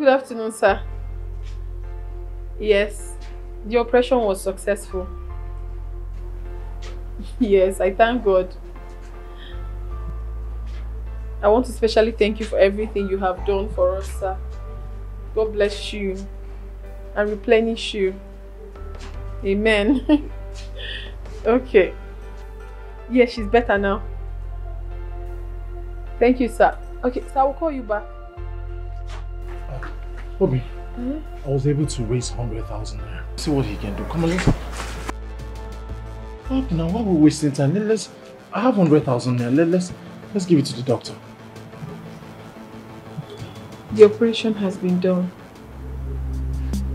afternoon, sir. Yes, the operation was successful. Yes, I thank God. I want to especially thank you for everything you have done for us, sir. God bless you and replenish you. Amen. Okay. Yes, she's better now. Thank you, sir. Okay, so I will call you back. Bobby, I was able to raise 100,000 there. See what he can do. Come on, let's... Now, why are we wasting time? I have 100,000 there. Let's give it to the doctor. The operation has been done.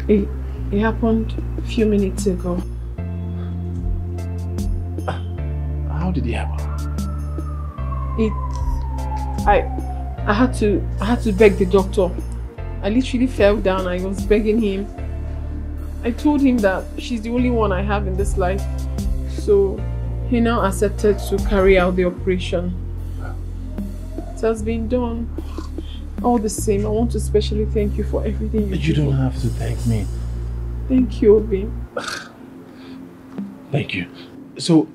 It happened a few minutes ago. How did it happen? I had to beg the doctor. I literally fell down. I was begging him. I told him that she's the only one I have in this life. So he now accepted to carry out the operation. It has been done. All the same, I want to especially thank you for everything you do. You don't have to thank me. Thank you, Obi. Thank you. So,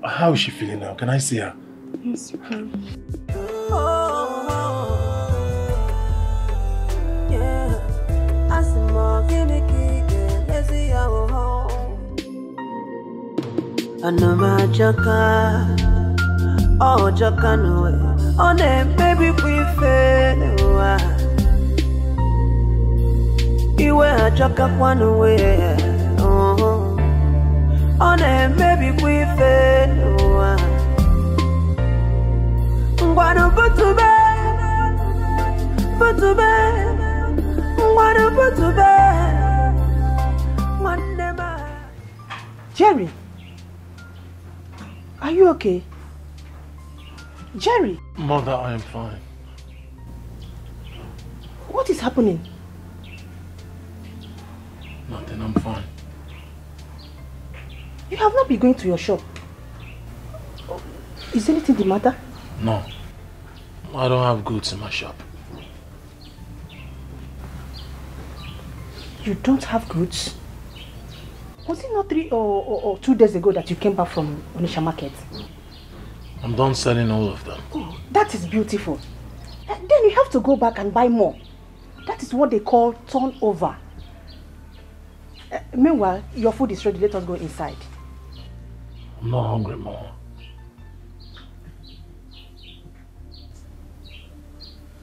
how is she feeling now? Can I see her? Yes, you can. Oh, Jacano, on a baby, we fail. You were Jacka one way. Oh, on a baby, we fail. Wanna put to bed, wanna put to bed. Jerry, are you okay? Jerry! Mother, I am fine. What is happening? Nothing, I'm fine. You have not been going to your shop. Is anything the matter? No. I don't have goods in my shop. You don't have goods? Was it not 3 or 2 days ago that you came back from Onitsha market? I'm done selling all of them. Oh, that is beautiful. And then you have to go back and buy more. That is what they call turnover. Meanwhile, your food is ready. Let us go inside. I'm not hungry more.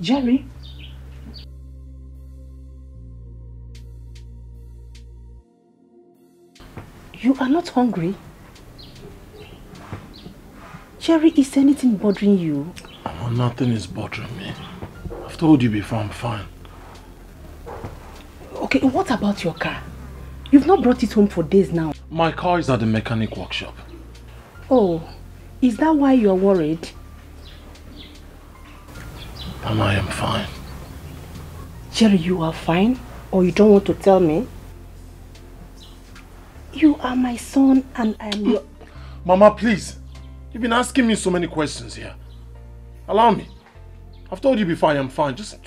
Jerry? You are not hungry? Jerry, is anything bothering you? Oh, nothing is bothering me. I've told you before, I'm fine. Okay, what about your car? You've not brought it home for days now. My car is at the mechanic workshop. Oh, is that why you're worried? And I am fine. Jerry, you are fine? Or you don't want to tell me? You are my son and I am your... Mama, please. You've been asking me so many questions here. Allow me. I've told you before I am fine. Just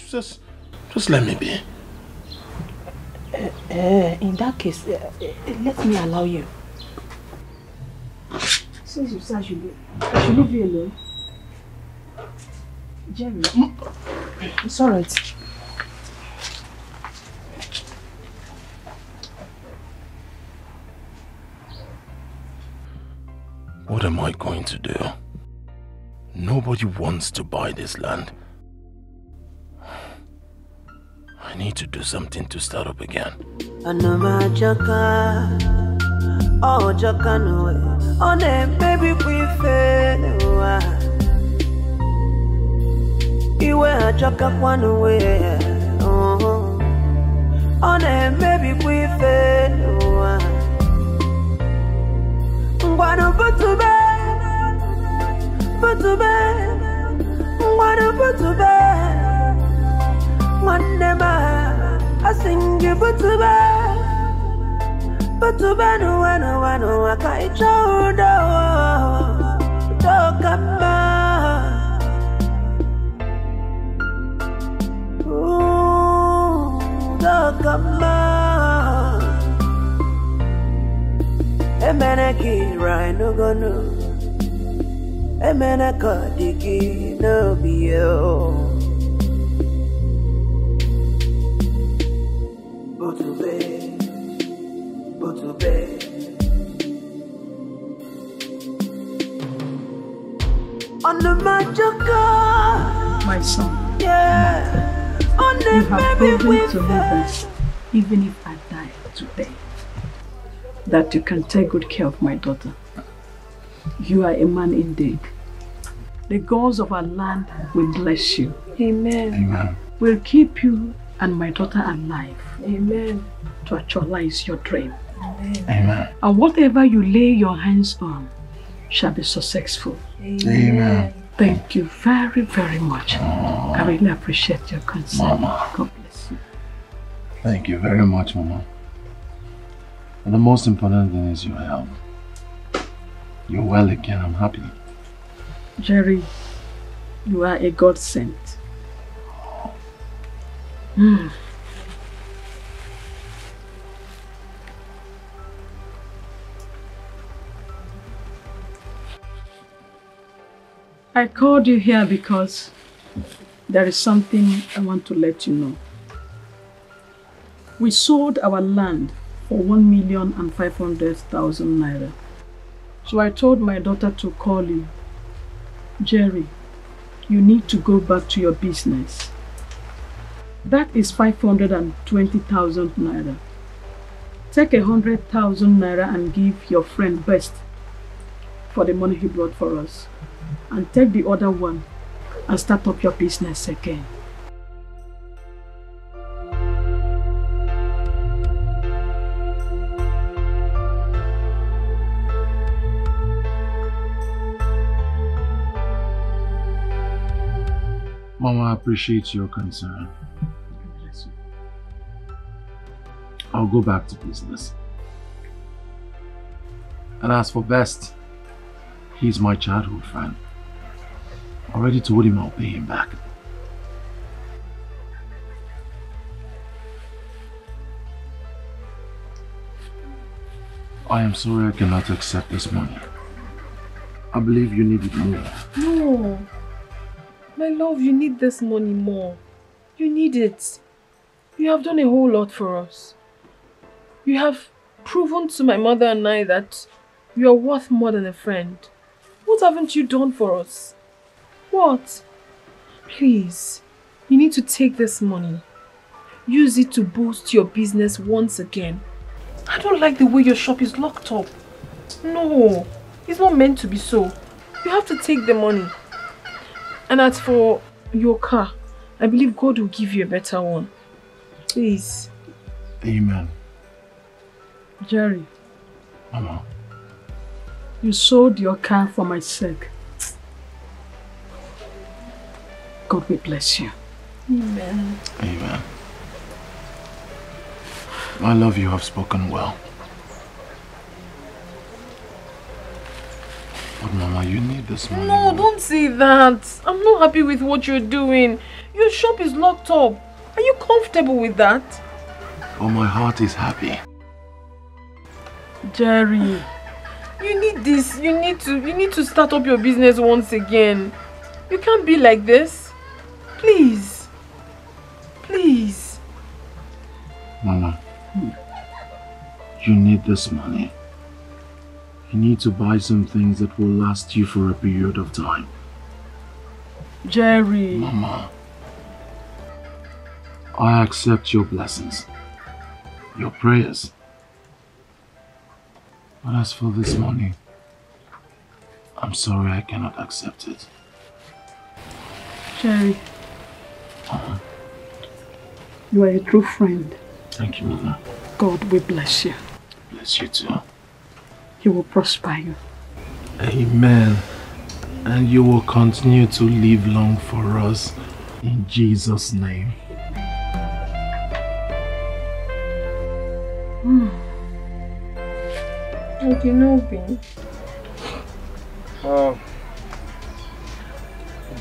let me be. In that case, let me allow you. Since you said I should leave you alone. Jerry, it's alright. What am I going to do? Nobody wants to buy this land. I need to do something to start up again. Oh, Jacano, on a baby, we fail. You were Jacka one way. Oh, on a baby, we fail. Wanna put to bed, wanna put to bed. One never, I sing you put to bed, no, I can't show don't come back. Ooh, Menaki right no go no. Emenaka diki no be yo. Botube. On the Majoka. My son. Yeah. On the you have proven to me that even if I die today, that you can take good care of my daughter. You are a man indeed. The gods of our land will bless you. Amen. Amen. Will keep you and my daughter alive. Amen. To actualize your dream. Amen. Amen. And whatever you lay your hands on shall be successful. Amen. Thank you very, very much. I really appreciate your concern. Mama. God bless you. Thank you very much, Mama. And the most important thing is your health. You're well again, I'm happy. Jerry, you are a godsend. I called you here because there is something I want to let you know. We sold our land for 1,500,000 naira. So I told my daughter to call you. Jerry, you need to go back to your business. That is 520,000 naira. Take 100,000 naira and give your friend Best for the money he brought for us. And take the other one and start up your business again. Mama, I appreciate your concern. I'll go back to business. And as for Best, he's my childhood friend. I already told him I'll pay him back. I am sorry I cannot accept this money. I believe you need it more. No. My love, you need this money more. You need it. You have done a whole lot for us. You have proven to my mother and I that you are worth more than a friend. What haven't you done for us? What? Please, you need to take this money. Use it to boost your business once again. I don't like the way your shop is locked up. No, it's not meant to be so. You have to take the money. And as for your car, I believe God will give you a better one. Please. Amen. Jerry. Mama. You sold your car for my sake. God will bless you. Amen. Amen. I love you have spoken well. But Mama, you need this money. No, don't say that. I'm not happy with what you're doing. Your shop is locked up. Are you comfortable with that? Oh, my heart is happy. Jerry. You need this. You need to start up your business once again. You can't be like this. Please. Please. Mama, you need this money. You need to buy some things that will last you for a period of time. Jerry. Mama, I accept your blessings, your prayers. But as for this money, I'm sorry I cannot accept it. Jerry, you are a true friend. Thank you, Mother. God will bless you. Bless you too. He will prosper you. Amen. And you will continue to live long for us. In Jesus' name. Okay, no pain.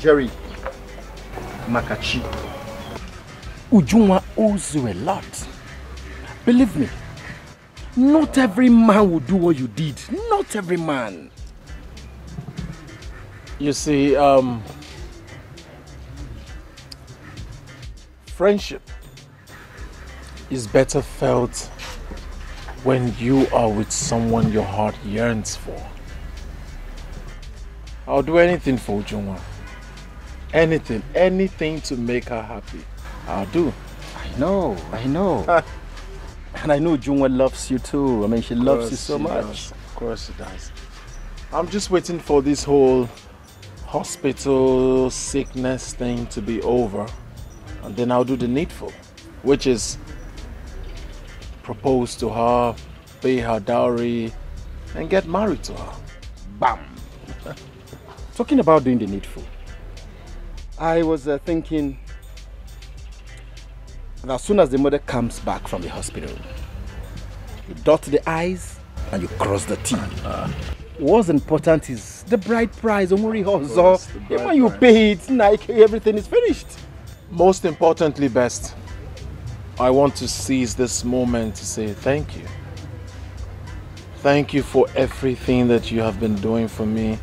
Jerry, Makachi, Ujunwa owes you a lot. Believe me, Not every man will do what you did. Not every man. You see, friendship is better felt when you are with someone your heart yearns for. I'll do anything for Ujunwa. Anything to make her happy. I'll do. I know. And I know Ujunwa loves you too. I mean, she loves you so much. Of course she does. I'm just waiting for this whole hospital sickness thing to be over. And then I'll do the needful, which is propose to her, pay her dowry, and get married to her. Bam! Talking about doing the needful, I was thinking that as soon as the mother comes back from the hospital, you dot the I's and you cross the T. What's important is the bride price. When you pay it, like everything is finished. Most importantly, best, I want to seize this moment to say thank you. Thank you for everything that you have been doing for me.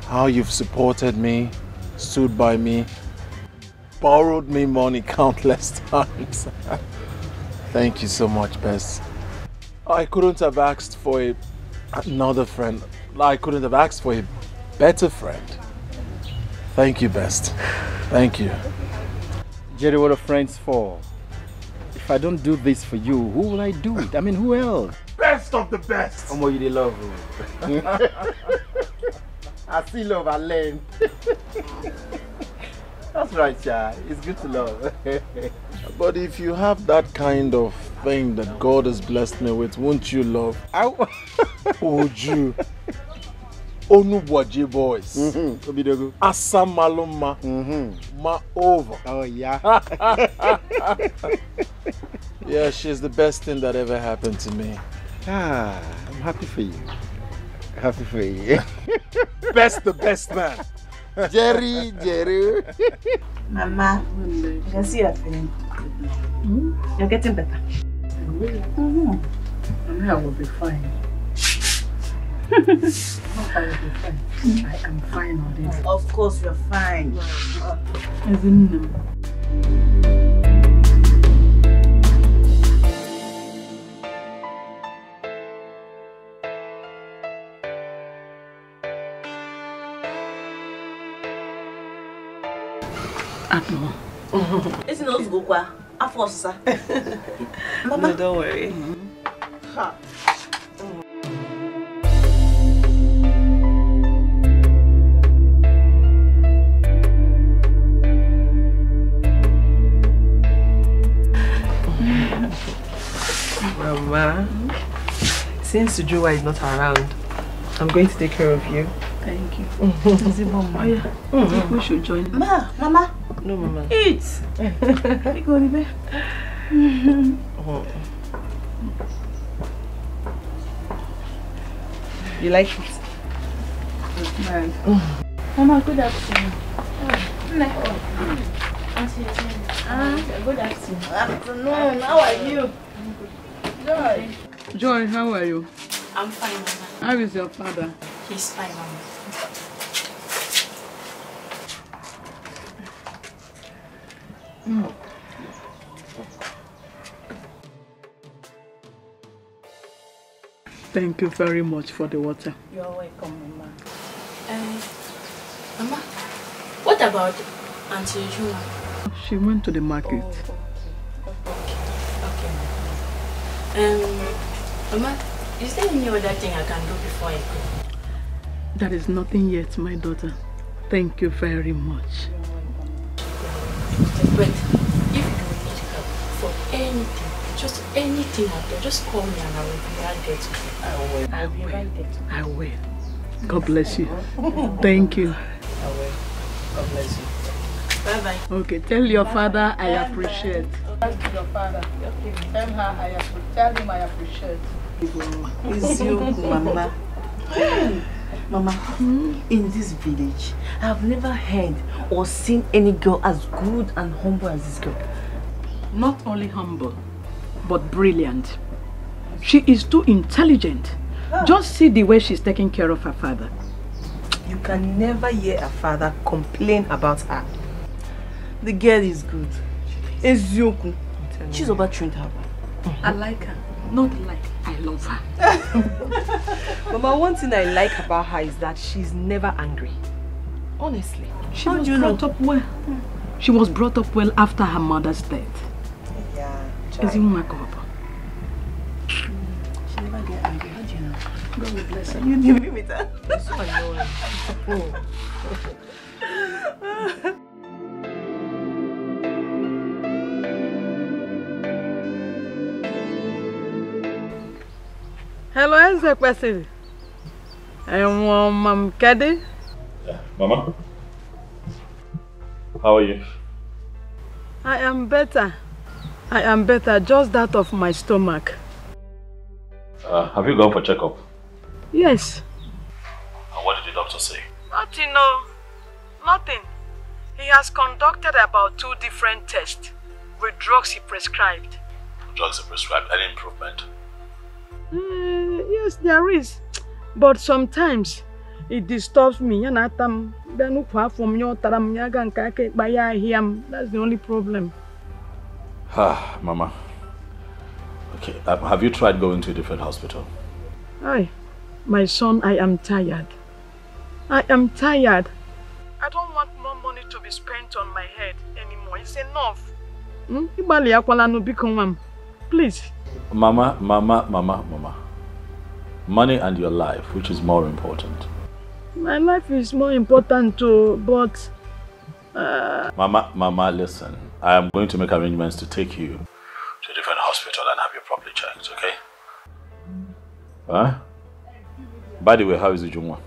How you've supported me, stood by me, borrowed me money countless times. Thank you so much, Best. I couldn't have asked for another friend. I couldn't have asked for a better friend. Thank you, Best. Thank you. Jerry, what are friends for? If I don't do this for you, who will I do it? I mean, who else? Best of the best! How much you love me? I see love, I learn. That's right, Chai. It's good to love. But if you have that kind of thing that God has blessed me with, won't you love? Would you? Onubwaji boys. Asamaluma. Ma over. Oh, yeah. Yeah, she's the best thing that ever happened to me. Ah, I'm happy for you. Happy for you. Best, the best man. Jerry. Mama, you can see you're feeling. You're getting better. I will be fine. I will be fine. I am fine already. Of course, you're fine. It's not good. I force her. Mama, no, don't worry. Mama, since Ujunwa is not around, I'm going to take care of you. Thank you. We should join. Mama. No, Mama. Eat. You like it? Nice. Mama, good afternoon. Good Afternoon. How are you? Joy, how are you? I'm fine, Mama. How is your father? He's fine, Mama. Thank you very much for the water. You're welcome, Mama. Mama, what about Auntie Ujunwa? She went to the market. Okay, Mama. Mama, is there any other thing I can do before I go? There is nothing yet, my daughter. Thank you very much. But if you need help for anything, just anything at all, just call me and I will be right there to you. I will be right there to you. I will. God bless you. Thank you. I will. God bless you. Bye-bye. Okay, tell your father I appreciate. Tell your father. Tell her tell him I appreciate. It's you, Mama. Mama, in this village, I have never heard or seen any girl as good and humble as this girl. Not only humble, but brilliant. She is too intelligent. Just see the way she's taking care of her father. You can never hear her father complain about her. The girl is good. Ezioku. She's over-trained her. I like her. Not like I love her. Mama, one thing I like about her is that she's never angry. Honestly. She was brought up well. She was brought up well after her mother's death. Yeah. Is it my God? She never get angry. How do you know? God will bless her. You knew me with that. It's so annoying. Hello, is the person? Mom Kadi. Yeah, Mama. How are you? I am better. I am better, just that of my stomach. Have you gone for checkup? Yes. And what did the doctor say? Nothing, no. Nothing. He has conducted about 2 different tests with drugs he prescribed. Drugs are prescribed. Any improvement? Yes, there is. But sometimes it disturbs me. That's the only problem. Mama. Okay, have you tried going to a different hospital? Aye, my son, I am tired. I am tired. I don't want more money to be spent on my head anymore. It's enough. Please. Mama. Money and your life, which is more important? My life is more important too, but... Mama, listen. I am going to make arrangements to take you to a different hospital and have you properly checked, okay? Huh? By the way, how is Ujumwa?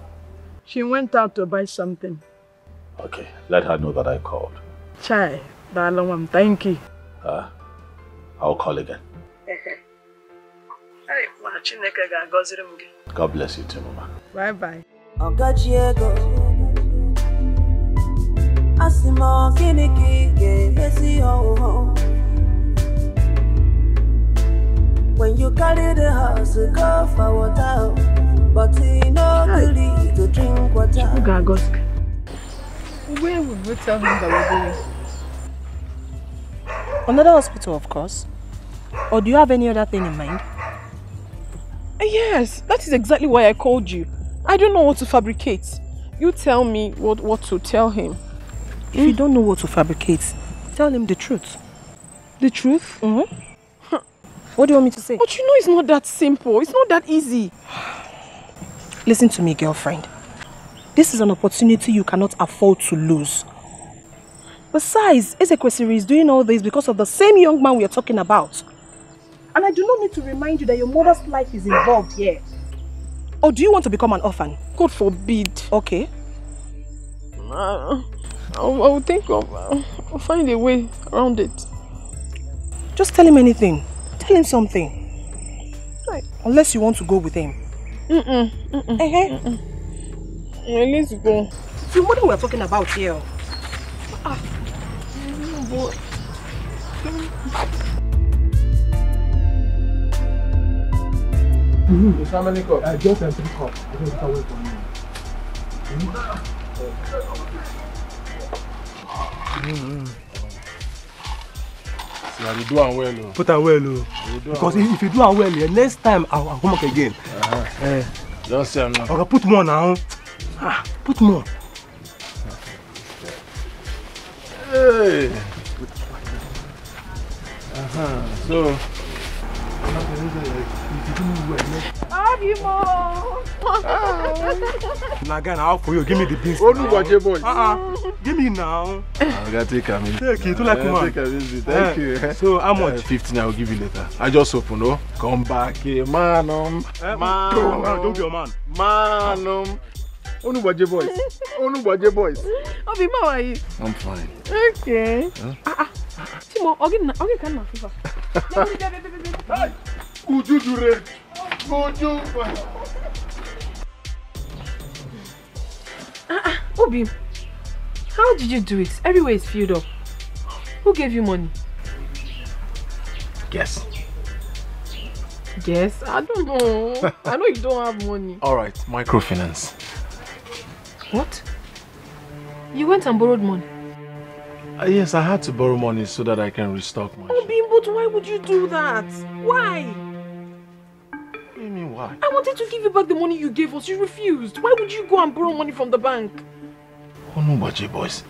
She went out to buy something. Okay, let her know that I called. Chai, thank you. I'll call again. God bless you too, Mama. Bye-bye. When you carry the house, go for water, but you know good to drink water. Where would we tell him that we're going? Another hospital, of course. Or do you have any other thing in mind? Yes, that is exactly why I called you. I don't know what to fabricate. You tell me what to tell him. If you don't know what to fabricate, tell him the truth. The truth? Mm-hmm. What do you want me to say? But you know it's not that simple. It's not that easy. Listen to me, girlfriend. This is an opportunity you cannot afford to lose. Besides, Ezekwesiri is doing all this because of the same young man we are talking about. And I do not need to remind you that your mother's life is involved here. Or do you want to become an orphan? God forbid. Okay. I'll think of... I'll find a way around it. Just tell him anything. Tell him something. Right. Unless you want to go with him. Let's go. It's your mother we're talking about here. Boy. How many cups? Just 3 cups. I just can't wait for you. See, I do am well. Put am well. Because if you do am well, next time I'll come back again. Just say now. Okay, put more now. Put more. Hey. So. Now again, I'll for you. Give me the beans. Oh, no, watch your boy. Give me now. I gotta take a minute. Take it, like man. Thank you. So how much? 15. I will give you later. I just open, no? Come back here, man. Don't be a man. Man. Only watch your boys. Only watch your boys. How are you? I'm fine. Okay. Timo, okay, can my fever. Could you do it? Could you? Obi, how did you do it? Everywhere is filled up. Who gave you money? Guess. Yes, I don't know. I know you don't have money. Alright, microfinance. What? You went and borrowed money? Yes, I had to borrow money so that I can restock my shop. But why would you do that? Why? What do you mean why? I wanted to give you back the money you gave us. You refused. Why would you go and borrow money from the bank? Oh no, Baji boys.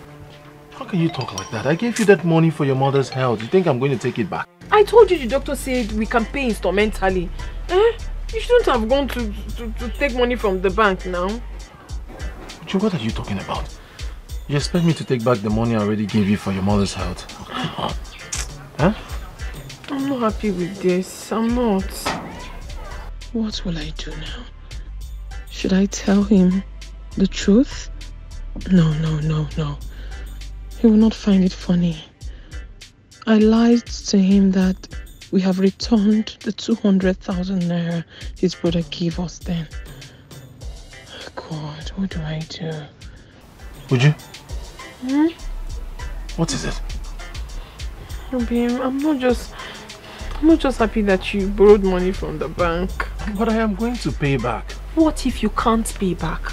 How can you talk like that? I gave you that money for your mother's health. You think I'm going to take it back? I told you the doctor said we can pay instrumentally. You shouldn't have gone to take money from the bank now. What are you talking about? You expect me to take back the money I already gave you for your mother's health? Huh? I'm not happy with this. I'm not. What will I do now? Should I tell him the truth? No. He will not find it funny. I lied to him that we have returned the 200,000 naira his brother gave us then. God, what do I do? Would you? What is it? Obim, I'm not just happy that you borrowed money from the bank. But I am going to pay back. What if you can't pay back?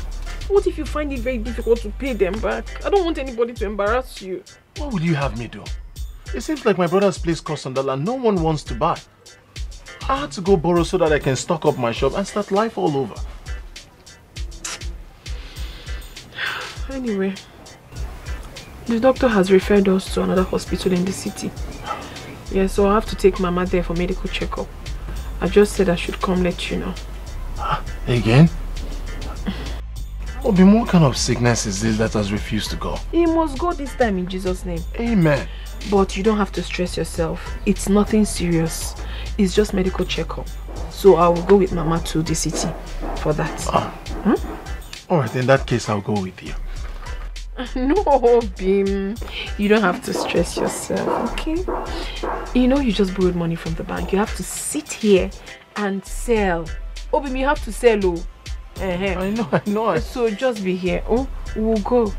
What if you find it very difficult to pay them back? I don't want anybody to embarrass you. What would you have me do? It seems like my brother's place costs on the land. No one wants to buy. I had to go borrow so that I can stock up my shop and start life all over. Anyway, the doctor has referred us to another hospital in the city. Yeah, so I have to take Mama there for medical checkup. I just said I should come let you know. Again? Obim, what kind of sickness is this that has refused to go? He must go this time in Jesus' name. Amen. But you don't have to stress yourself. It's nothing serious. It's just medical checkup. So I will go with Mama to the city for that. Alright, in that case I'll go with you. No, Bim. You don't have to stress yourself, okay? You know you just borrowed money from the bank. You have to sit here and sell. Oh, Bim, you have to sell, oh. I know. So just be here. Oh, we'll go.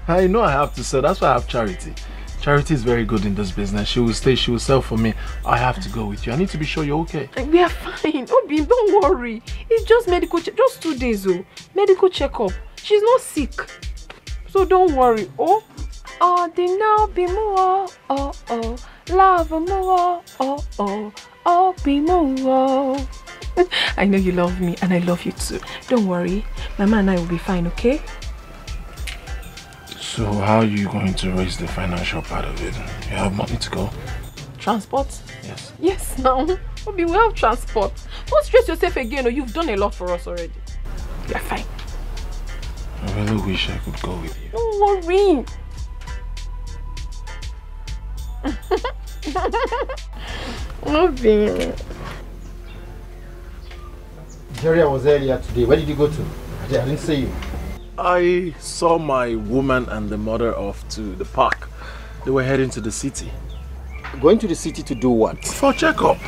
I know I have to sell. That's why I have Charity. Charity is very good in this business. She will stay, she will sell for me. I have to go with you. I need to be sure you're okay. We are fine. Oh, Bim, don't worry. It's just medical check. Just 2 days, oh. Medical checkup. She's not sick. So don't worry. Oh, the now be more. Oh, love more. Oh, be more. I know you love me and I love you too. Don't worry. Mama and I will be fine, okay? So how are you going to raise the financial part of it? You have money to go? Transport? Yes. Yes, now. Obi, we have transport. Don't stress yourself again, or you've done a lot for us already. You're fine. I really wish I could go with you. Don't worry. Obi. Jerry, I was earlier today. Where did you go to? I didn't see you. I saw my woman and the mother off to the park. They were heading to the city. Going to the city to do what? For checkup.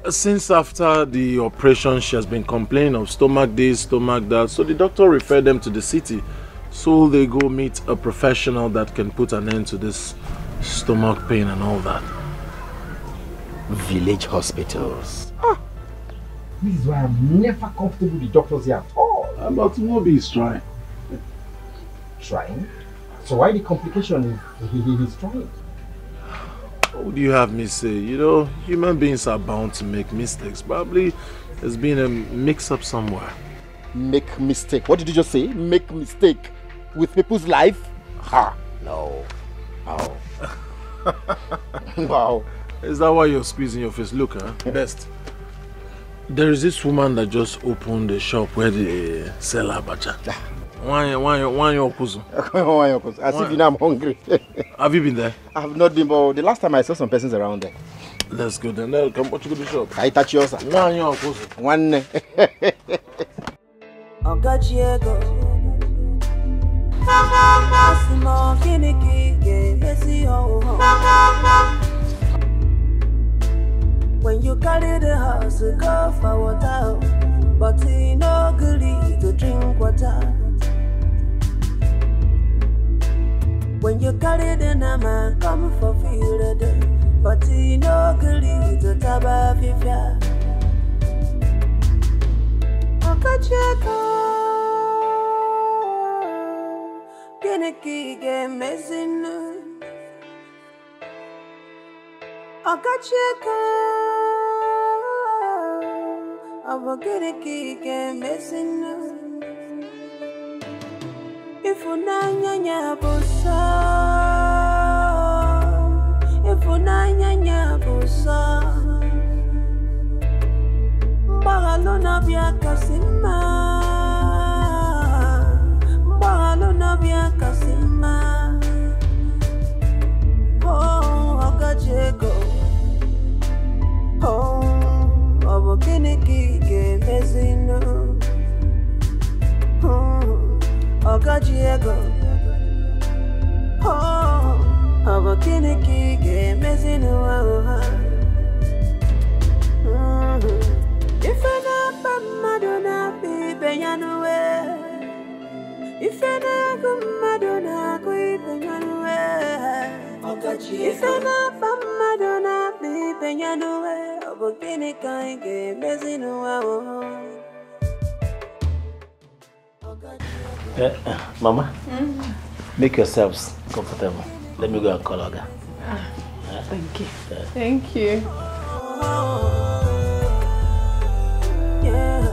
Since after the operation, she has been complaining of stomach this, stomach that. So the doctor referred them to the city. So they go meet a professional that can put an end to this stomach pain and all that. Village hospitals. This is why I'm never comfortable with doctors here at all. But Mobi is trying. Trying? So why the complication if he's trying? What would you have me say? You know, human beings are bound to make mistakes. Probably there's been a mix-up somewhere. Make mistake? What did you just say? Make mistake with people's life? Ha! No. Wow. Wow. Is that why you're squeezing your face? Look, best. There is this woman that just opened a shop where they sell abacha. Why your kuzu? As if you know I'm hungry. Have you been there? I have not been, but the last time I saw some persons around there. Let's go then. Now come to the shop. I touch yours. Why your kuzu? One. When you carry the house, go for water, but you no good to drink water. When you carry the nama, come for field, but he no gully to taba fifia. Okacheko, Geneki game messing. Okacheko, Geneki game messing. If unanya bosa, if unanya bosa, Bagalona via Casima, Bagalona via Casima. Oh, Okacheko, oh, Obokiniki game messing. Okacheko, oh, Obokiniki game messing. If I not Madonna be Benyanue, if I not Madonna be Benyanue, if I not Madonna be Benyanue, Obokiniki game messing. Mama, make yourselves comfortable. Let me go and call Oga. Thank you. Thank you. Yeah,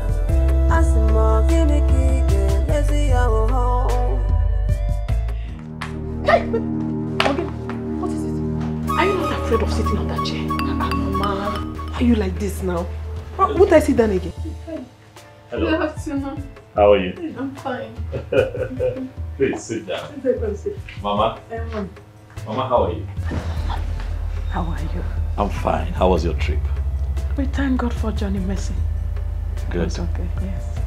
I see more Geneki, let's see our home. Hey, okay, what is it? Are you not afraid of sitting on that chair? Mama, why are you like this now? Won't I sit down again? Hello. Good afternoon. How are you? I'm fine. Please sit down. Mama? Mama, how are you? How are you? I'm fine. How was your trip? We thank God for Johnny Mercy. Good. It's okay, yes.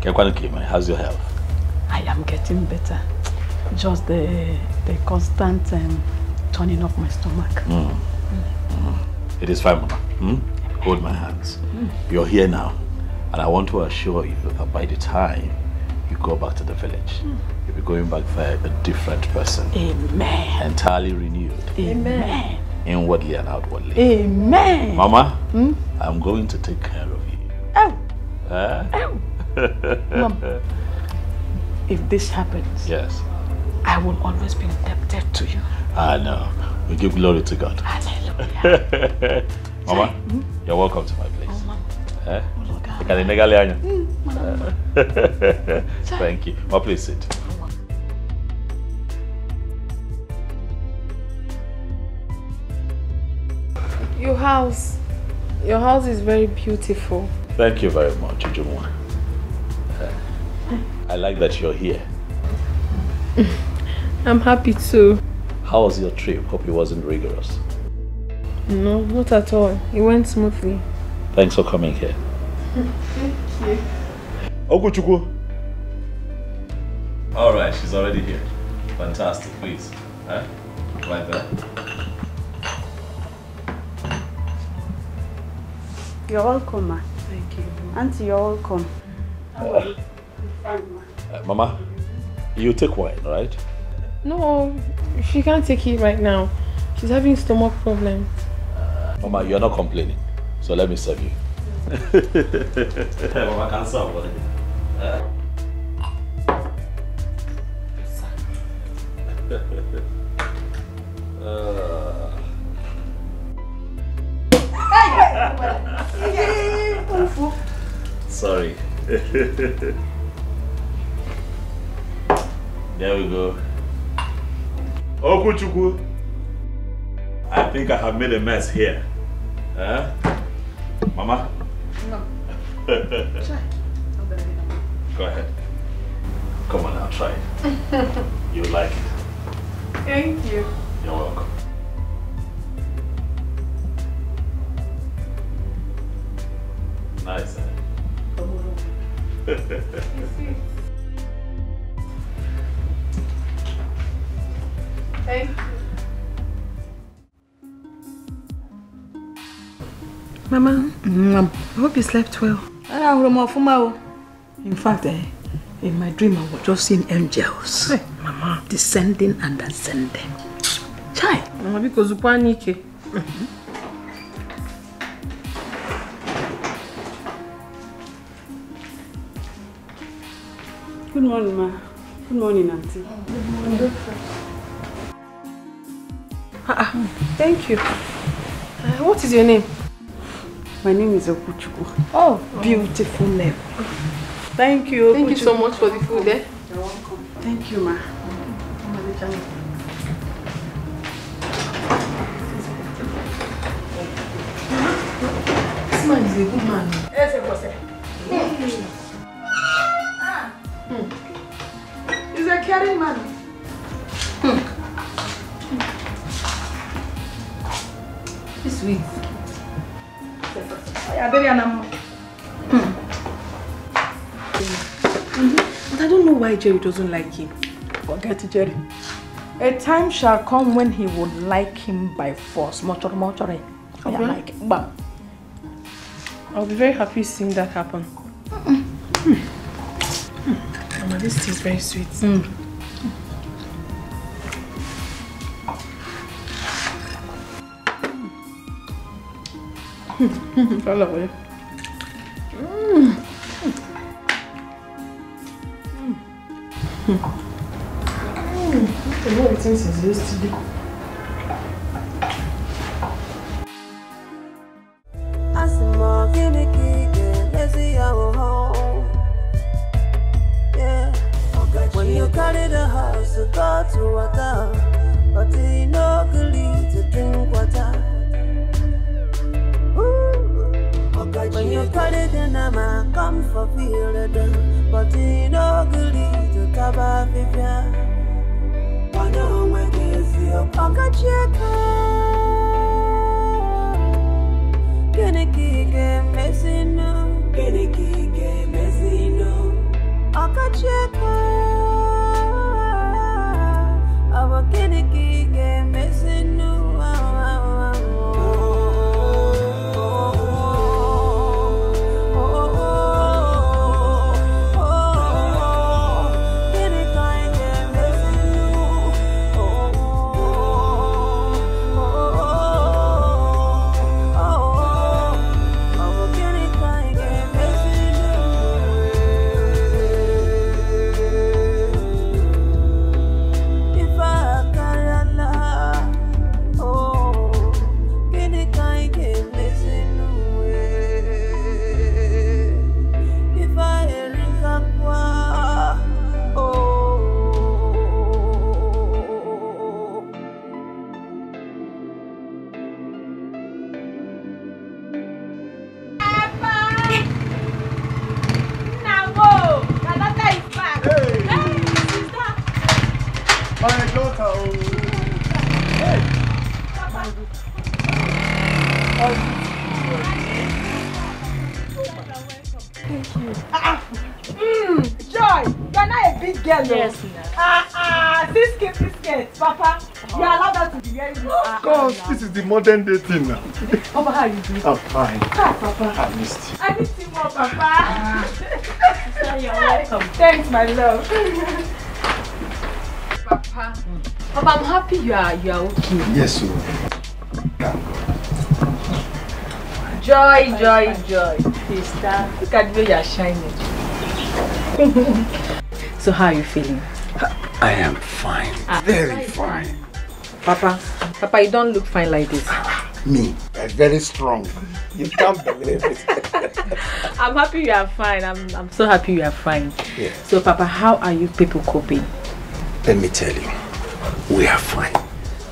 How's your health? I am getting better. Just the constant turning of my stomach. It is fine, Mama. Hold my hands. You're here now. And I want to assure you that by the time you go back to the village, you'll be going back there a different person. Amen. Entirely renewed. Amen. Inwardly and outwardly. Amen. Mama, I'm going to take care of you. Oh. Mom, if this happens, yes, I will always be indebted to you. I know. We give glory to God. Hallelujah. Mama, you're welcome to my place. Oh, Mama. Thank you. Oh, please sit. Your house is very beautiful. Thank you very much, Ujumwa. I like that you're here. I'm happy too. How was your trip? Hope it wasn't rigorous. No, not at all. It went smoothly. Thanks for coming here. Thank you. Oguchukwu. All right, she's already here. Fantastic, please. Right there. You're welcome, ma. Thank you. Auntie, you're welcome. Mama, you take wine, right? No, she can't take it right now. She's having stomach problems. Mama, you're not complaining, so let me serve you. Mama can't serve. Sorry. There we go. Okuchukwu. I think I have made a mess here. Mama? No. Go ahead. Come on now, try it. You like it. Thank you. You're welcome. Nice, Thank you. Mama, I hope you slept well. In fact, in my dream, I was just seeing angels. Hey, Mama, descending and ascending. Chai. Mama, because Good morning, ma. Good morning, Auntie. Good morning. Thank you. What is your name? My name is Okuchukwu. Oh, beautiful name. Thank you. Thank you so much for the food, eh? You're welcome. Thank you, ma. This man is a good man. He's a caring man. He's sweet. But I don't know why Jerry doesn't like him. Forget it, Jerry. A time shall come when he would like him by force. Okay. Like him. Bam. I'll be very happy seeing that happen. Mama, this tea is very sweet. I love it. I know it since yesterday. When you carry the house to go to water, but you no good to drink water. When you carry the nama, come for feel it, but you no good to taba vivia. Wano when you see your pocket check. Gonna kick a messing no, gonna kick a messing no. Akacheka, our kiniki game missing new. Yes, this Papa. You allow that to be wearing this. Of course, this is the modern day thing now. Papa, how are you doing? I'm fine. Papa. I missed you. I missed you more, Papa. You're welcome. Thanks, my love. Papa. Papa, I'm happy you are okay. Yes, sir. Joy. Sister, look at the way you're shining. So how are you feeling? I am fine. Very fine. Papa, you don't look fine like this. Me, I'm very strong. You can't believe it. I'm happy you are fine. I'm so happy you are fine. Yeah. So Papa, how are you people coping? Let me tell you, we are fine.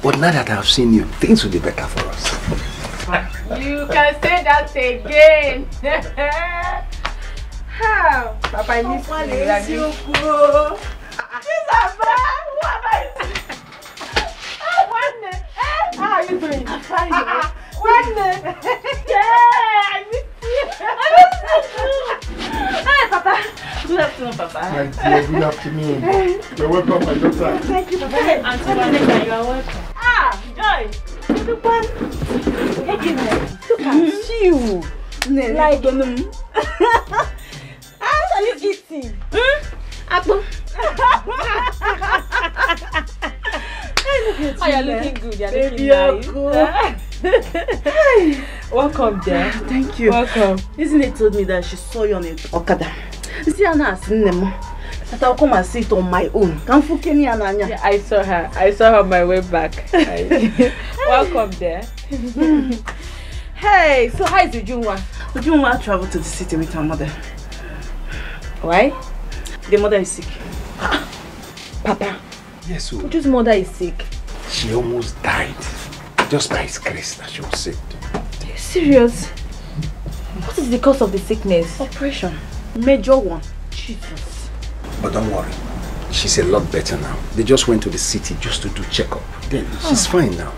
But now that I've seen you, things will be better for us. You can say that again. How? Papa, I miss you. How are you doing? I'm fine. I miss you. Hi, Papa. Good afternoon, Papa. My dear, good afternoon. You're welcome, my daughter. Thank you, Papa. And so you are welcome. Joy. Look at you. Like, what are you eating? Apple. Oh, you're looking good. You're looking nice. Welcome, dear. Thank you. Welcome. Isn't it told me that she saw you on a Okada? See, Anna, that I'll come and sit on my own. Yeah, I saw her. I saw her on my way back. Welcome there. Hey, so how is Ujunwa? Ujunwa traveled to the city with her mother. Why? The mother is sick. Papa. Yes, sir. Uju's mother is sick. She almost died. Just by his grace that she was saved. Are you serious? What is the cause of the sickness? Operation. Major one. Jesus. But don't worry. She's a lot better now. They just went to the city just to do checkup. Then she's fine now.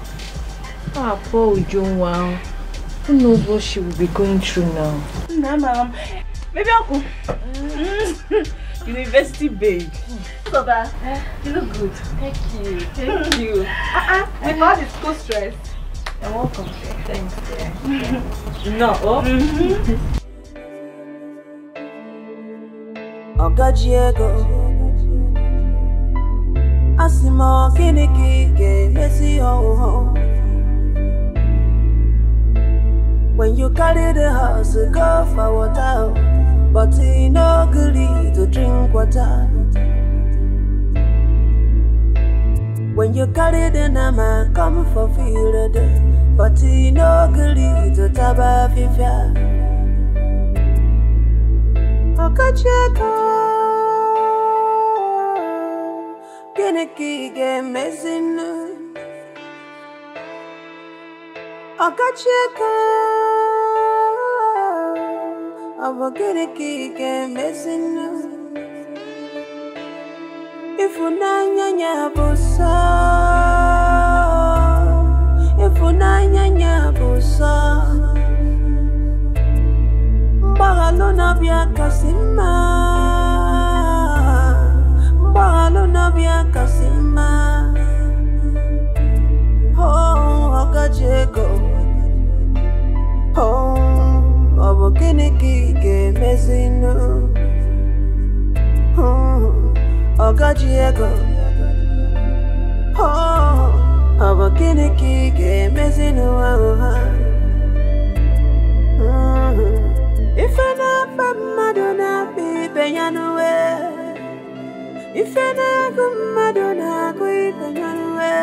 Ah, poor Ujunwa. Who knows what she will be going through now? Nah, ma'am. Maybe Uncle. University babe. Soda, you look good. Thank you. Thank you. With all the school stress. You're welcome. Thanks, dear. No. Ogajiego Asimo Kiniki Messi ho. When you carry the house, go for water, but you no good to drink water. When you carry the nama, come for field, but you no good to taba fifia. Okacheko, Kiniki game messing. Okacheko, Kiniki game messing. If unanya busa, if unanya busa, Bagalona bia kasima, Bagalona bia kasima. Oh, Okacheko, oh, Kiniki game messing. Ogajiego, oh, Kiniki game messing. If I not Madonna be Benyanue, if I not Madonna be Benyanue,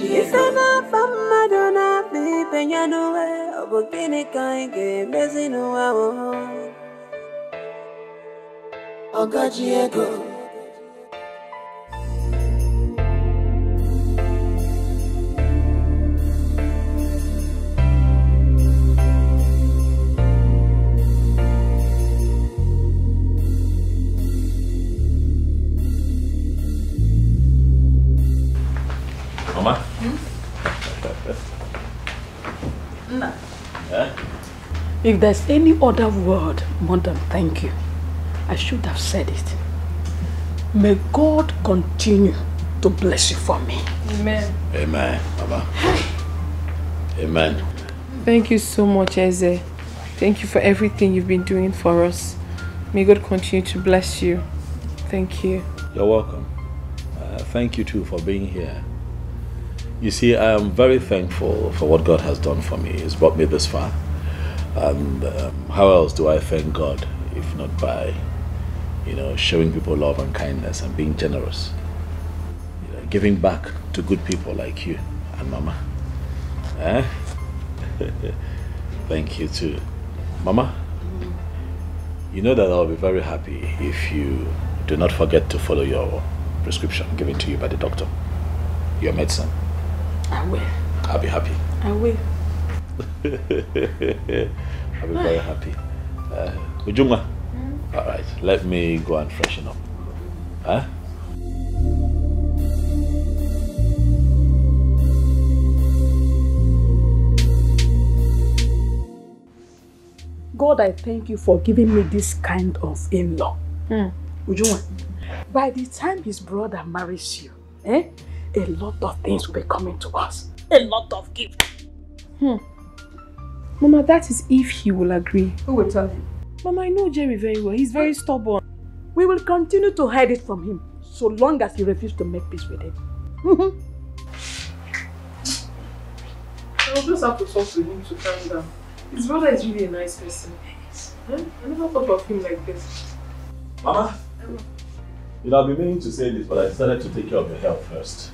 if I not Madonna be Benyanue, Kiniki game messing. Ogajiego. Mama? No. Yeah? If there's any other word more than thank you, I should have said it. May God continue to bless you for me. Amen. Amen, Mama. Amen. Thank you so much, Eze. Thank you for everything you've been doing for us. May God continue to bless you. Thank you. You're welcome. Thank you too for being here. You see, I am very thankful for what God has done for me. He's brought me this far. And how else do I thank God if not by, showing people love and kindness and being generous, giving back to good people like you and Mama. Thank you too. Mama, you know that I'll be very happy if you do not forget to follow your prescription given to you by the doctor, your medicine. I will. I'll be happy. I will. I'll be very happy. Ujunga, all right, let me go and freshen up. Huh? God, I thank you for giving me this kind of in-law. Ujunwa, by the time his brother marries you, a lot of things will be coming to us. A lot of gifts. Mama, that is if he will agree. Who will tell him? Mama, I know Jerry very well. He's very stubborn. We will continue to hide it from him so long as he refuses to make peace with it. I'll just have to talk to him to calm down. His brother is really a nice person. I never thought of him like this. Mama? You know, I've been meaning to say this, but I decided to take care of your health first.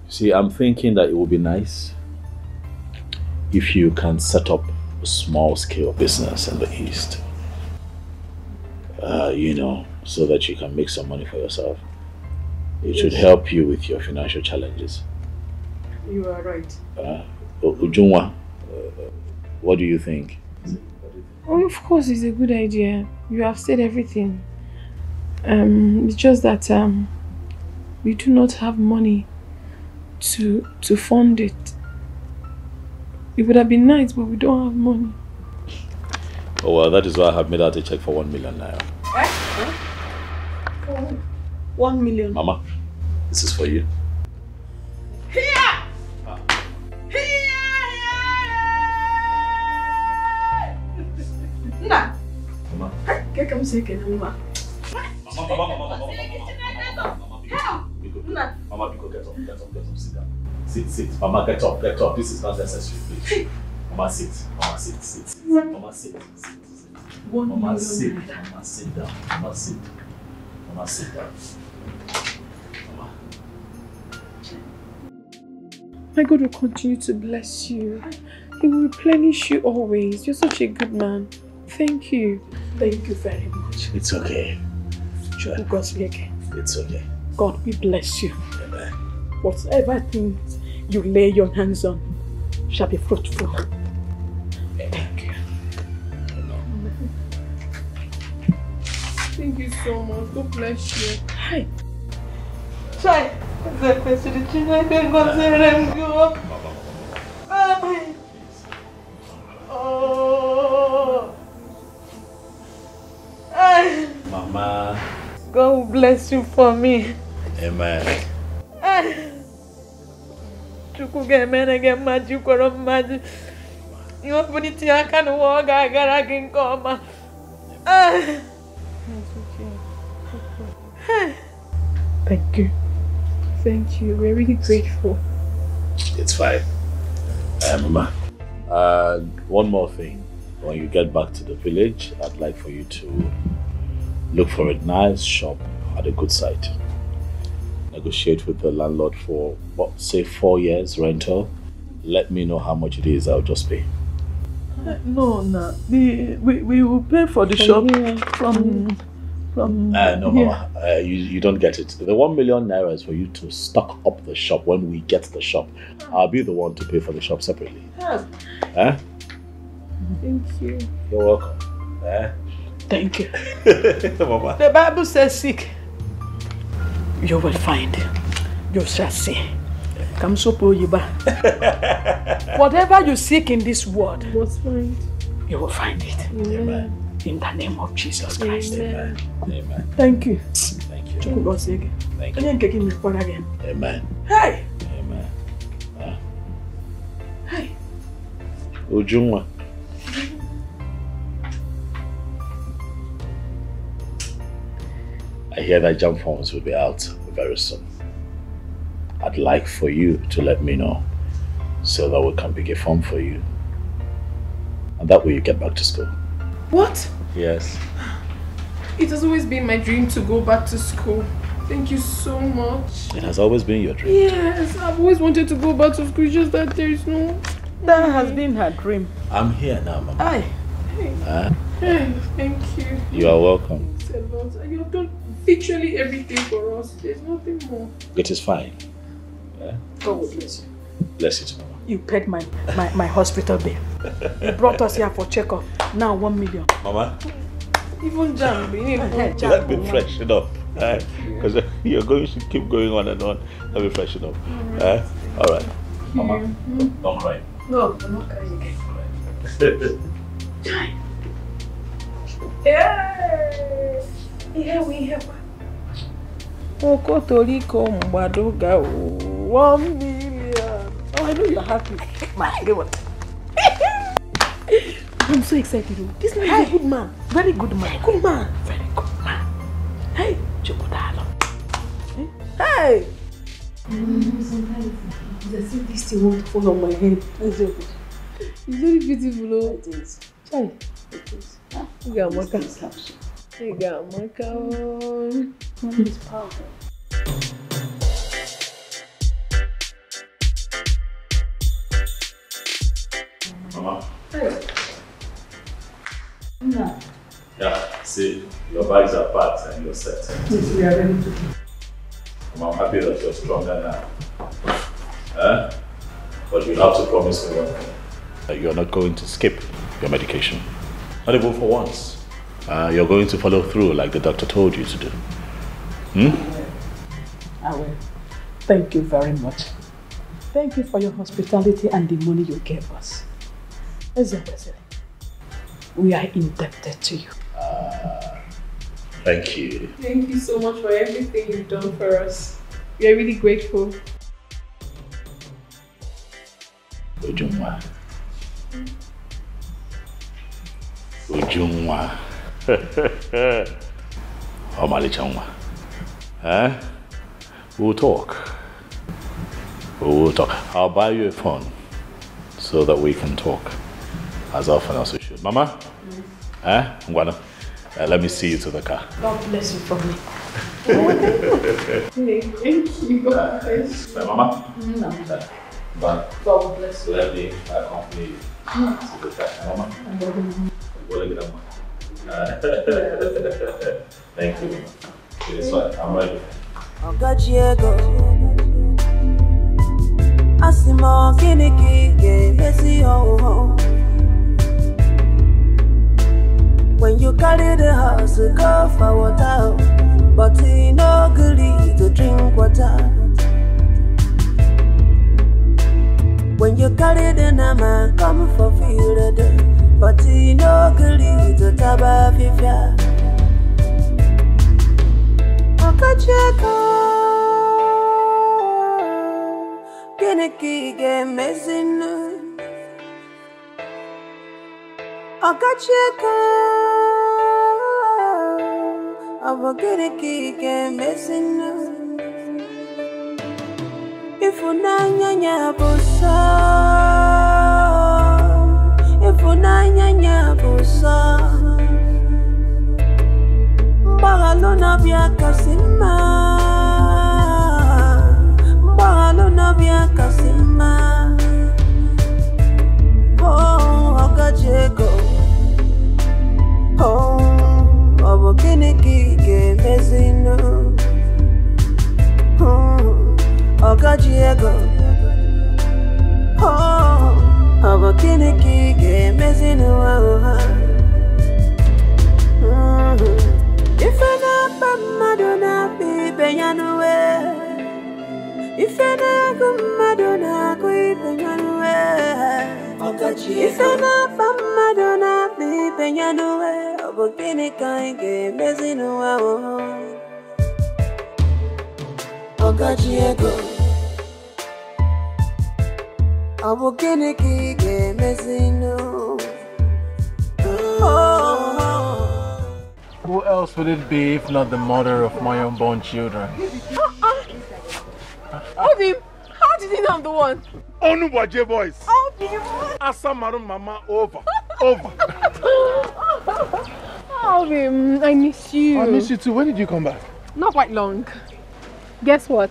See, I'm thinking that it would be nice if you can set up a small-scale business in the East. You know, so that you can make some money for yourself. It should help you with your financial challenges. You are right. Ujunwa, what do you think? Oh, of course, it's a good idea. You have said everything. It's just that we do not have money to fund it. It would have been nice, but we don't have money. Oh well, that is why I have made out a check for 1 million naira. For 1 million. Mama, this is for you. Nah. Mama. Get come second, Mama. Mama, get up, sit down. Sit. Mama, get up. This is not necessary, please. Mama, sit. Mama, sit. Mama, sit. Mama, sit. Mama, sit down. Mama, sit. Mama, sit down. Mama. My God will continue to bless you. He will replenish you always. You're such a good man. Thank you. Thank you very much. It's okay. Sure. God's again. It's okay. God, we bless you. Amen. Whatever things you lay your hands on shall be fruitful. Thank you. Thank you so much. God bless you. Hi. Try. Mama. God will bless you for me. Amen. Chuku get man again magic or magic. You have put it I can walk, I can come. Thank you. Thank you. We're really grateful. It's fine. Mama. One more thing. When you get back to the village, I'd like for you to look for a nice shop at a good site. Negotiate with the landlord for, what, say 4 years rental. Let me know how much it is, I'll just pay. No. We will pay for the shop from no, Mama, you don't get it. The 1 million naira is for you to stock up the shop when we get the shop. I'll be the one to pay for the shop separately. Thank you. You're welcome. Thank you. Mama. The Bible says seek. You will find. You shall see. Come so whatever you seek in this world, you will find it. Amen. In the name of Jesus Christ. Amen. Amen. Thank you. Thank you. Thank you. Amen. Hey. Amen. Hey. Ujunwa. I hear that jump forms will be out very soon. I'd like for you to let me know so that we can pick a form for you. And that way you get back to school. What? Yes. It has always been my dream to go back to school. Thank you so much. It has always been your dream. Yes, I've always wanted to go back to school, just that there is no... That has been her dream. I'm here now, Mama. Aye. Hey, thank you. You are welcome. Thanks a lot. You have done literally everything for us. There's nothing more. It is fine. God will bless you. Bless you too, Mama. You paid my hospital bill. You brought us here for checkup. Now 1 million. Mama. Even jam. Let me freshen up. Because you're going to keep going on and on. Let me freshen up. All right. Mama, don't cry. No, I'm not crying again. Here we have Okotoriko Mbadoga 1 million. Oh, I know you're happy. I'm so excited. This man is a good man. Very good man. Good man. Very good man. Hey, Chokodalo. Hey! There's this thing want to fall on my head. It's very beautiful. It is. Chai. It is. You got my cone. It's powerful. Mama. Hey. No. Yeah, see, your bags are packed and you're set. Yes, we are ready to go. I'm happy that you're stronger now. But you have to promise me one thing. That you're not going to skip your medication. Not even for once. You're going to follow through like the doctor told you to do. I will. Thank you very much. Thank you for your hospitality and the money you gave us. We are indebted to you. Thank you. Thank you so much for everything you've done for us. We are really grateful. Ujungwa. Ujungwa. Omali Changwa. We'll talk. We'll talk. I'll buy you a phone so that we can talk as often as we should. Mama? Ngwana, let me see you to the car. God bless you for me. Thank you. God bless you. Mama? No. But God bless you. let me accompany you to the car. Mama? Thank you. It is fine. I'm ready. Asimo kiniki messy ho. When you carry the house, go for water, but he no good to drink water. When you carry the nama, come for field, but he no good to taba fifia. Okacheko. Kiniki messing. Okacheko. Kiniki messing. If unanya busa, if unanya busa, Bagalona bia kasima. Kasima, oh, Okacheko, oh, Obokiniki mezino, oh, Okacheko, oh, Obokiniki mezino, if I not Madonna be Beyanue. If I not Madonna, go if I not Madonna, be Beyanue, Obokiniki mezino, Okacheko, Obokiniki mezino. Who else would it be if not the mother of my unborn children? Obim, how did you know I'm the one? Onubaje boys. Obim. Asamaru mama over. Over. Obim, I miss you. I miss you too. When did you come back? Not quite long. Guess what?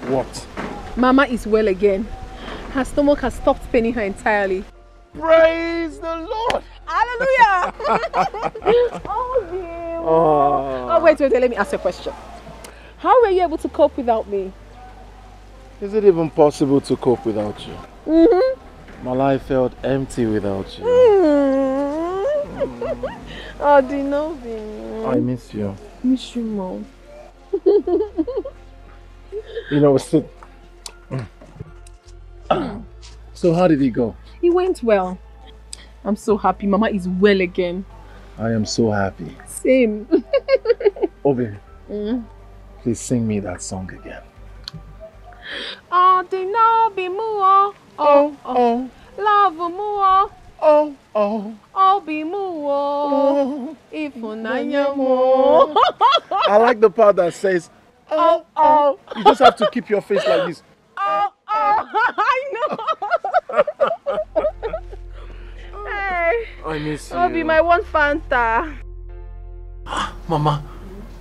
What? Mama is well again. Her stomach has stopped paining her entirely. Praise the Lord. Hallelujah. Oh, wait, let me ask you a question. How were you able to cope without me? Is it even possible to cope without you? My life felt empty without you. Oh, Dinobi. I miss you. Miss you, Mom. You know, so how did it go? It went well. I'm so happy. Mama is well again. I am so happy. Same. Obi, please sing me that song again. Oh, Dinobi Muo. Oh. Love Muo. Oh. Obi Muo. Ifunanya Muo. I like the part that says, oh. You just have to keep your face like this. Oh. I know. Hey. I miss you. Obi, my one Fanta. Mama,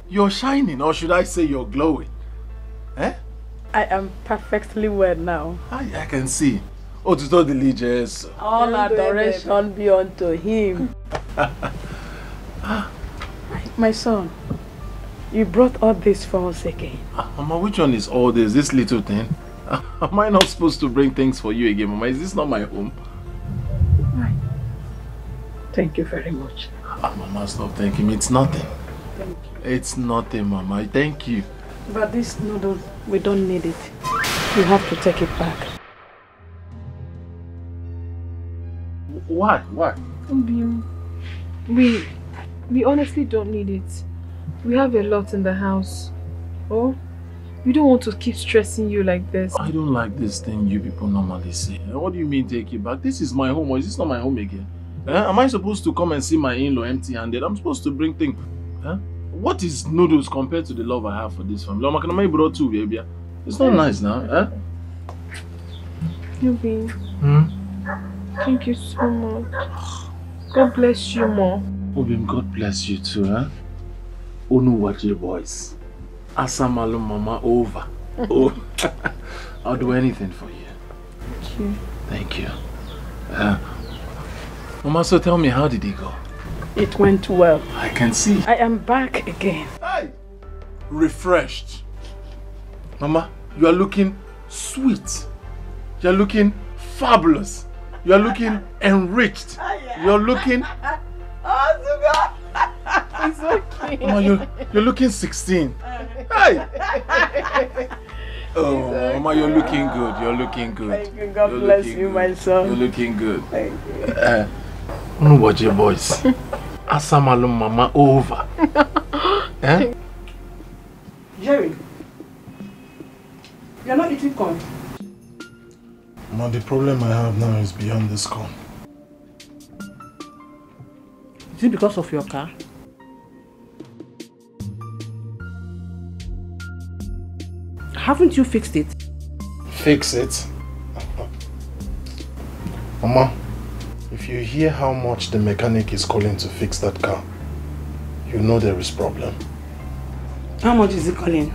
you're shining, or should I say you're glowing? Eh? I am perfectly well now. I can see. Oh, to the religious. All adoration be unto him. My son, you brought all this for us again. Mama, which one is all this? This little thing? Am I not supposed to bring things for you again, Mama? Is this not my home? Right. Thank you very much. Mama, stop thanking me. It's nothing. Thank you. It's nothing, Mama. Thank you. But this noodle, we don't need it. You have to take it back. Why? Why? We honestly don't need it. We have a lot in the house. Oh, we don't want to keep stressing you like this. I don't like this thing you people normally say. What do you mean take it back? This is my home, or is this not my home again? Am I supposed to come and see my in-law empty-handed? I'm supposed to bring things. What is noodles compared to the love I have for this family? It's not nice now. Nubi, thank you so much. God bless you more. Obim, God bless you too, huh? Onu waje boys. Asamalu mama over. Oh, I'll do anything for you. Thank you. Thank you. Mama, so tell me, how did it go? It went well. I can see. I am back again. Hey! Refreshed. Mama, you are looking sweet. You are looking fabulous. You are looking enriched. You are looking... It's okay. Mama, you're looking 16. Hey! Oh, Mama, you're looking good. You're looking good. Thank you. God bless you, my son. You're looking good. Thank you. Watch your boys. Asamalum mama over. Eh? Jerry, you're not eating corn. Ma, the problem I have now is beyond this corn. Is it because of your car? Haven't you fixed it? Fix it? Mama, if you hear how much the mechanic is calling to fix that car, you know there is problem. How much is it calling?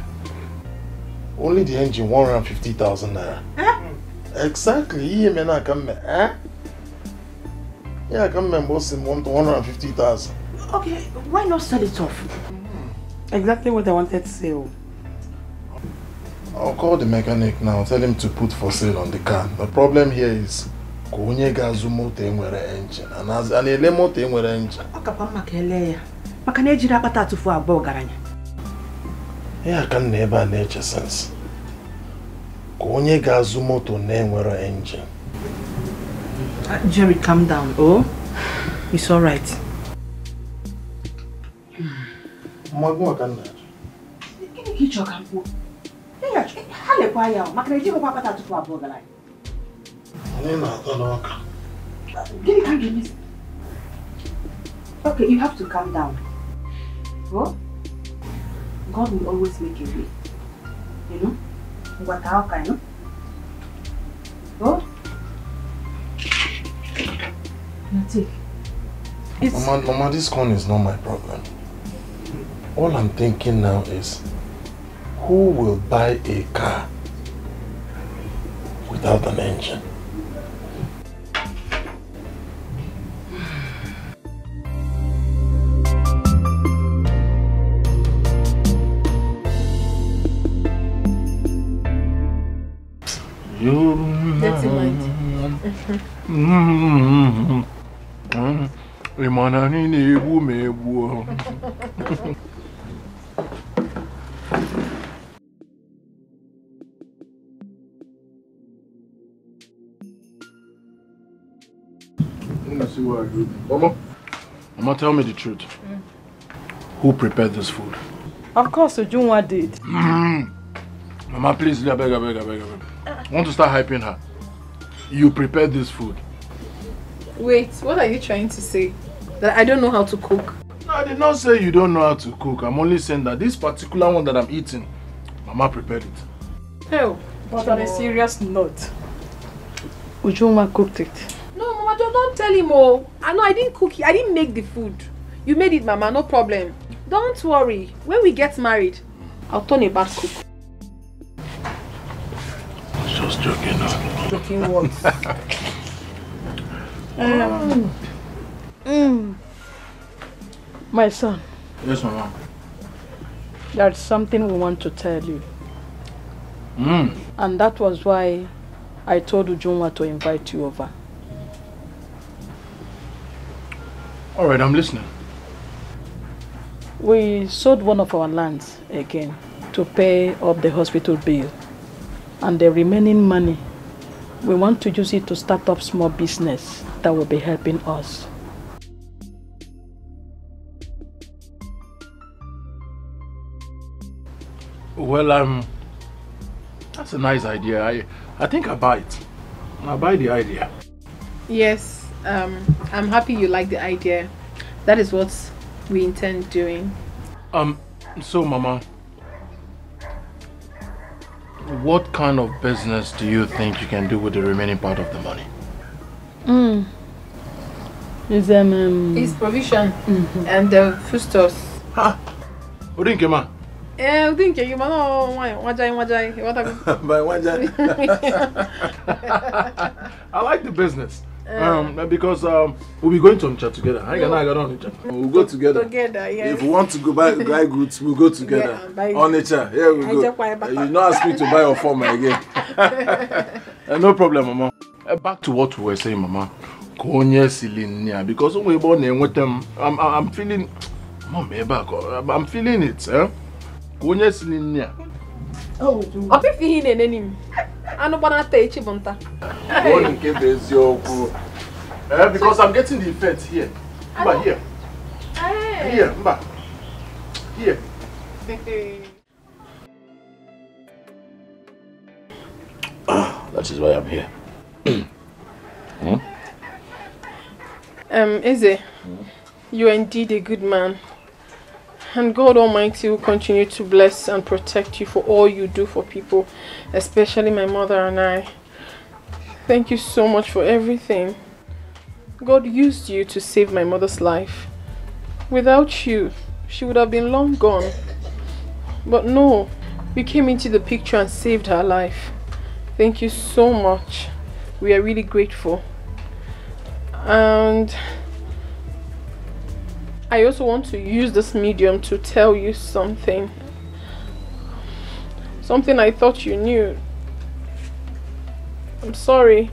Only the engine, 150,000 naira. Huh? Exactly. Yeah, I come and boss him 150,000. Okay, why not sell it off? Exactly what I wanted to say. I'll call the mechanic now, tell him to put for sale on the car. The problem here is Konye gazu moto enwere engine and as an ele moto enwere engine. Okapa makele ya. Maka na ejiri akpata atufu abụọ garanya. Ya kan never nature sense. Konye gazu moto na enwere engine. Jerry, calm down. Oh, it's all right. Magwa kan na. Kini kicho kampo. Hale kwa yao. Maka na ejiri akpata atufu abụọ garanya. Okay, you have to calm down. Oh? God will always make a way. You know? What how can you? Oh? Take. Mama, this corn is not my problem. All I'm thinking now is, who will buy a car without an engine? Dirty mind. Mama, tell me the truth. Who prepared this food? Of course, Ujunwa did. Mama, please, I beg. I want to start hyping her. You prepared this food. Wait, what are you trying to say? That I don't know how to cook? No, I did not say you don't know how to cook. I'm only saying that this particular one that I'm eating, Mama prepared it. Oh, but on a serious note, Ujunwa cooked it. No, Mama, don't tell him. Oh, I know I didn't cook it. I didn't make the food. You made it, Mama, no problem. Don't worry. When we get married, I'll turn a bad cook. Just joking now. Joking what? My son. Yes, Mama. There's something we want to tell you. And that was why I told Ujunwa to invite you over. Alright, I'm listening. We sold one of our lands again to pay up the hospital bill. And the remaining money, we want to use it to start up small business that will be helping us. Well, that's a nice idea. I think I buy it. I buy the idea. Yes, I'm happy you like the idea. That is what we intend doing. So Mama, what kind of business do you think you can do with the remaining part of the money? It's provision and the foodstuffs. Ha! Urinkema. Udinkema no wajai. By wajai. I like the business. Because we'll be going to Onitsha together. I got on Onitsha. We'll go together. Together, yes. If we want to go buy goods, we'll go together. Onitsha, here we go. You not ask me to buy your form again. No problem, Mama. Back to what we were saying, Mama. Because when we born with them, I'm feeling. Mom, I'm feeling it. Oh, because I'm getting the effect here. Mba, here. Here, Mba. Here. That is why I'm here. Eze, you are indeed a good man. And God Almighty will continue to bless and protect you for all you do for people, especially my mother and I. Thank you so much for everything. God used you to save my mother's life. Without you, she would have been long gone. But no, you came into the picture and saved her life. Thank you so much. We are really grateful. And I also want to use this medium to tell you something. Something I thought you knew. I'm sorry.